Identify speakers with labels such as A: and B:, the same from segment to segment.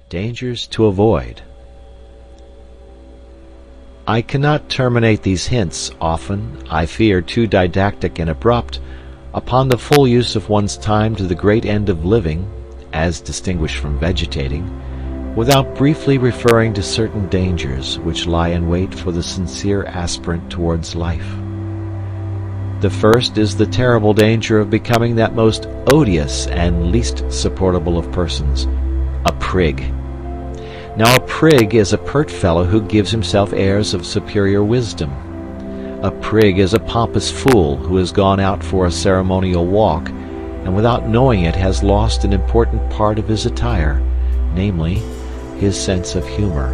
A: Dangers to avoid. I cannot terminate these hints, often, I fear, too didactic and abrupt, upon the full use of one's time to the great end of living, as distinguished from vegetating, without briefly referring to certain dangers which lie in wait for the sincere aspirant towards life. The first is the terrible danger of becoming that most odious and least supportable of persons, a prig. Now a prig is a pert fellow who gives himself airs of superior wisdom. A prig is a pompous fool who has gone out for a ceremonial walk, and without knowing it has lost an important part of his attire, namely, his sense of humor.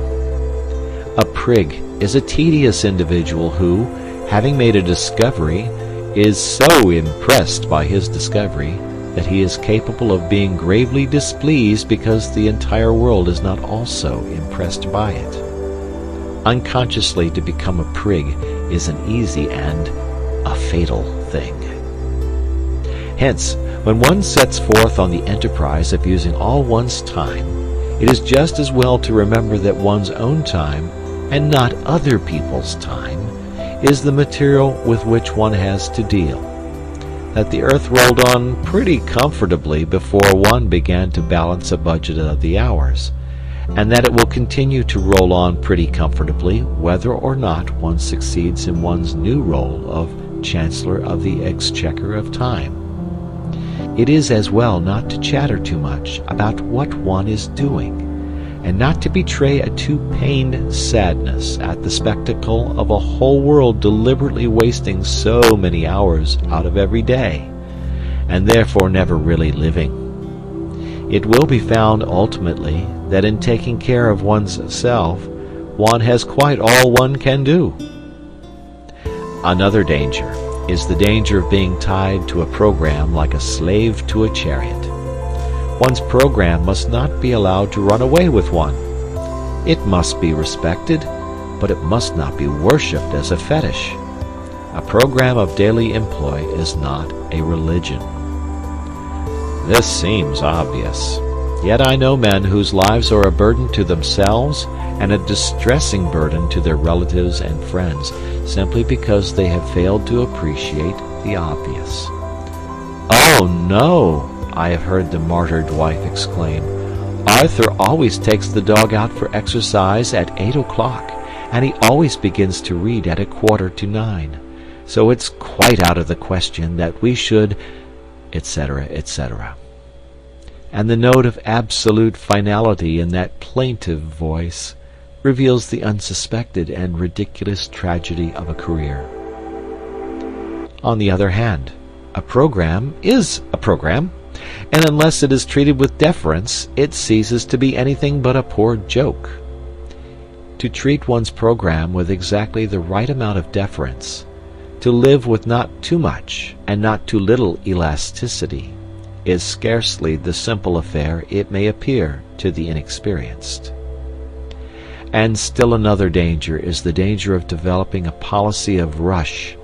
A: A prig is a tedious individual who, having made a discovery, is so impressed by his discovery that he is capable of being gravely displeased because the entire world is not also impressed by it. Unconsciously to become a prig is an easy and a fatal thing. Hence, when one sets forth on the enterprise of using all one's time, it is just as well to remember that one's own time, and not other people's time, is the material with which one has to deal. That the earth rolled on pretty comfortably before one began to balance a budget of the hours, and that it will continue to roll on pretty comfortably whether or not one succeeds in one's new role of Chancellor of the Exchequer of Time. It is as well not to chatter too much about what one is doing, and not to betray a too pained sadness at the spectacle of a whole world deliberately wasting so many hours out of every day, and therefore never really living. It will be found ultimately that in taking care of one's self, one has quite all one can do. Another danger is the danger of being tied to a program like a slave to a chariot. One's program must not be allowed to run away with one. It must be respected, but it must not be worshipped as a fetish. A program of daily employ is not a religion. This seems obvious, yet I know men whose lives are a burden to themselves and a distressing burden to their relatives and friends, simply because they have failed to appreciate the obvious. "Oh, no!" I have heard the martyred wife exclaim. "Arthur always takes the dog out for exercise at 8 o'clock, and he always begins to read at 8:45, so it's quite out of the question that we should," etc., etc. And the note of absolute finality in that plaintive voice reveals the unsuspected and ridiculous tragedy of a career. On the other hand, a program is a program, and unless it is treated with deference, it ceases to be anything but a poor joke. To treat one's program with exactly the right amount of deference, to live with not too much and not too little elasticity, is scarcely the simple affair it may appear to the inexperienced. And still another danger is the danger of developing a policy of rush,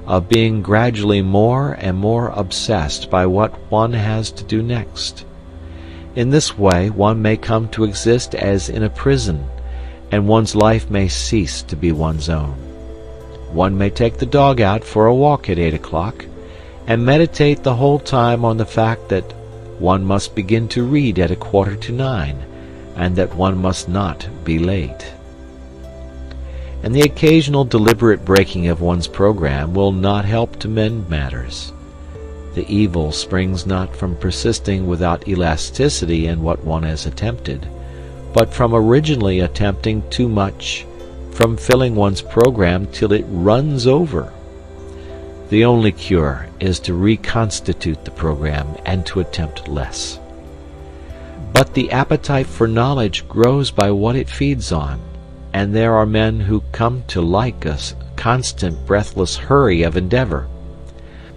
A: of being gradually more and more obsessed by what one has to do next. In this way one may come to exist as in a prison, and one's life may cease to be one's own. One may take the dog out for a walk at 8 o'clock, and meditate the whole time on the fact that one must begin to read at 8:45, and that one must not be late. And the occasional deliberate breaking of one's program will not help to mend matters. The evil springs not from persisting without elasticity in what one has attempted, but from originally attempting too much, from filling one's program till it runs over. The only cure is to reconstitute the program and to attempt less. But the appetite for knowledge grows by what it feeds on, and there are men who come to like a constant breathless hurry of endeavor.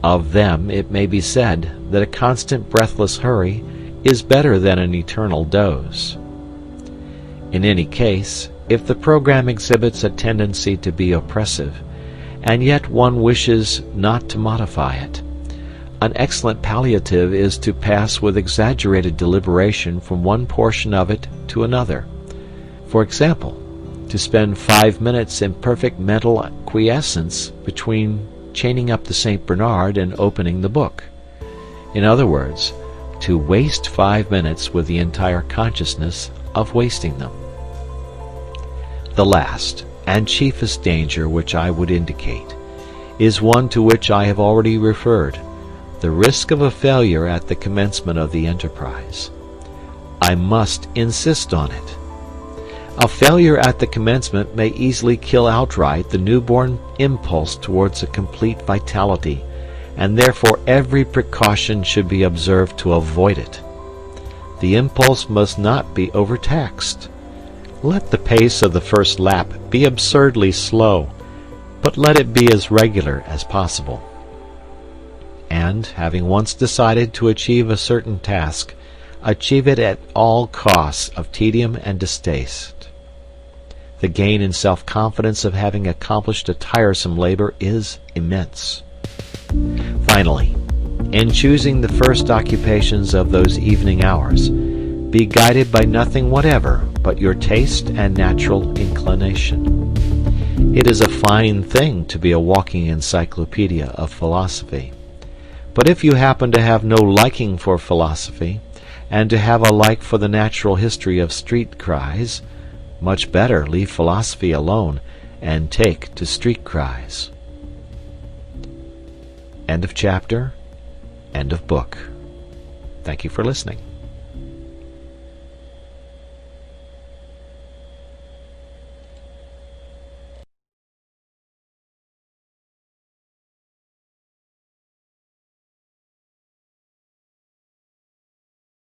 A: Of them it may be said that a constant breathless hurry is better than an eternal doze. In any case, if the program exhibits a tendency to be oppressive, and yet one wishes not to modify it, An excellent palliative is to pass with exaggerated deliberation from one portion of it to another. For example, to spend 5 minutes in perfect mental quiescence between chaining up the St. Bernard and opening the book. In other words, to waste 5 minutes with the entire consciousness of wasting them. The last and chiefest danger which I would indicate is one to which I have already referred, the risk of a failure at the commencement of the enterprise. I must insist on it. A failure at the commencement may easily kill outright the newborn impulse towards a complete vitality, and therefore every precaution should be observed to avoid it. The impulse must not be overtaxed. Let the pace of the first lap be absurdly slow, but let it be as regular as possible. And, having once decided to achieve a certain task, achieve it at all costs of tedium and distaste. The gain in self-confidence of having accomplished a tiresome labor is immense. Finally, in choosing the first occupations of those evening hours, be guided by nothing whatever but your taste and natural inclination. It is a fine thing to be a walking encyclopedia of philosophy. But if you happen to have no liking for philosophy, and to have a like for the natural history of street cries, much better leave philosophy alone and take to street cries. End of chapter. End of book. Thank you for listening.